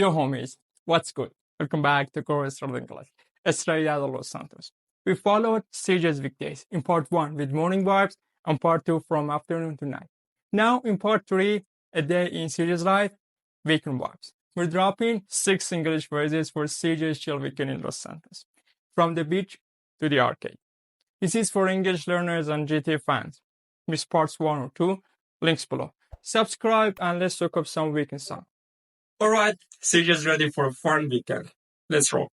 Yo homies, what's good? Welcome back to Chorus of English, Estrella de Los Santos. We followed CJ's weekdays in part 1 with morning vibes and part 2 from afternoon to night. Now in part 3, a day in CJ's life, weekend vibes. We're dropping 6 English phrases for CJ's chill weekend in Los Santos. From the beach to the arcade. This is for English learners and GTA fans. Miss parts 1 or 2, links below. Subscribe and let's soak up some weekend song. Alright, CJ's ready for a fun weekend. Let's roll.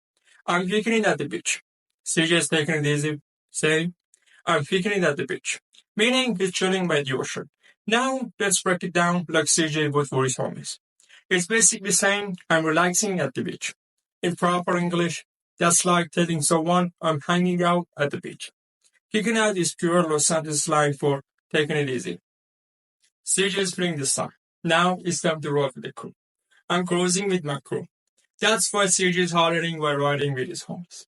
I'm weekending at the beach. CJ's taking it easy, saying, I'm weekending at the beach. Meaning he's chilling by the ocean. Now, let's break it down like CJ would for his homies. It's basically saying, I'm relaxing at the beach. In proper English, that's like telling someone I'm hanging out at the beach. Kicking out is pure Los Santos slang for taking it easy. CJ's feeling the sun. Now it's time to roll with the crew. I'm cruising with my crew. That's why CJ is hollering while riding with his homies.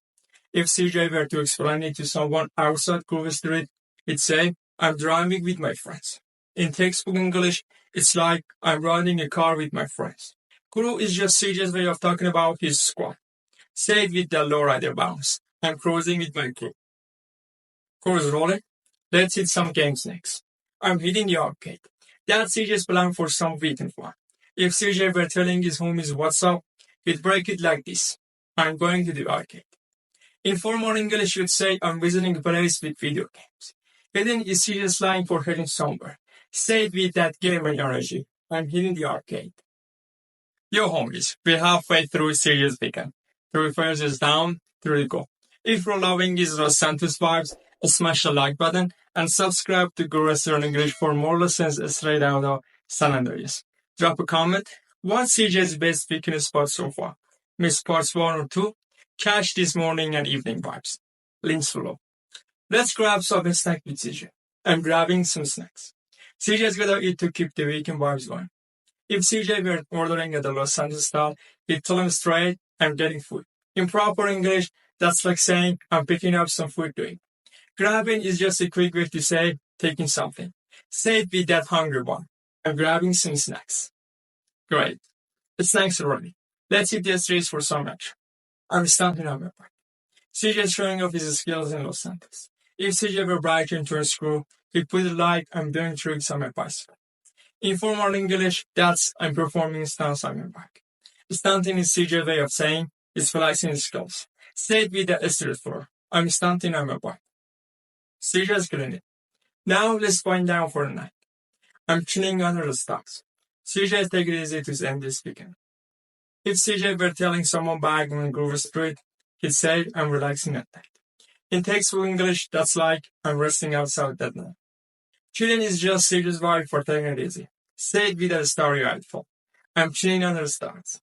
If CJ were to explain it to someone outside Crew Street, he'd say, I'm driving with my friends. In textbook English, it's like I'm riding a car with my friends. Crew is just CJ's way of talking about his squad. Say it with the lowrider bounce. I'm cruising with my crew. Crew is rolling. Let's hit some games next. I'm hitting the arcade. That's CJ's plan for some weekend fun. If CJ were telling his homies what's up, he'd break it like this. I'm going to the arcade. In formal English, you'd say I'm visiting a place with video games. Hitting is CJ's slang for heading somewhere. Say it with that gamer energy. I'm hitting the arcade. Yo homies, we're halfway through CJ's weekend. 3 phrases down, 3 to go. If you're loving these Los Santos vibes, smash the like button and subscribe to Gurus Learn English for more lessons straight out of San Andreas. Drop a comment. What's CJ's best weekend spot so far? Miss parts 1 or 2? Catch this morning and evening vibes. Links below. Let's grab some snack with CJ. I'm grabbing some snacks. CJ's gotta eat to keep the weekend vibes going. If CJ were ordering at the Los Santos style, he'd tell him straight, I'm getting food. In proper English, that's like saying, I'm picking up some food to eat. Grabbing is just a quick way to say, taking something. Say it with that hungry one. I'm grabbing some snacks. Great. The snacks are ready. Let's hit the streets for some action. I'm standing on my bike. CJ is showing off his skills in Los Santos. If CJ were biking to a screw, he'd put it like, I'm doing tricks on my bicycle. In formal English, that's, I'm performing stunts on my bike. Stunting is CJ's way of saying, he's flexing his skills. Say it with the street floor. I'm stunting on my bike. CJ's killing it. Now let's wind down for the night. I'm chilling under the stars. CJ take it easy to end this weekend. If CJ were telling someone back on Grove Street, he'd say, I'm relaxing at night. In textbook English, that's like, I'm resting outside that night. Chilling is just CJ's vibe for taking it easy. Say it with a starry-eyed fall. I'm chilling under the stars.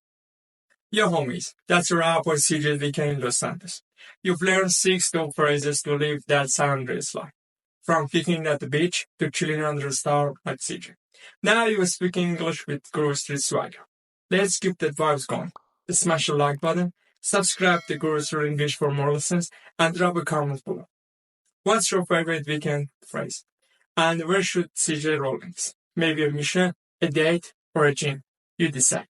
Yo homies, that's a wrap for CJ's weekend in Los Santos. You've learned 6 dope phrases to live that San Andreas life. From kicking at the beach to chilling under a star like CJ. Now you're speaking English with Grove Street swagger. Let's keep that vibes going. Smash the like button, subscribe to Grove Street English for more lessons, and drop a comment below. What's your favorite weekend phrase? And where should CJ roll next? Maybe a mission, a date, or a gym? You decide.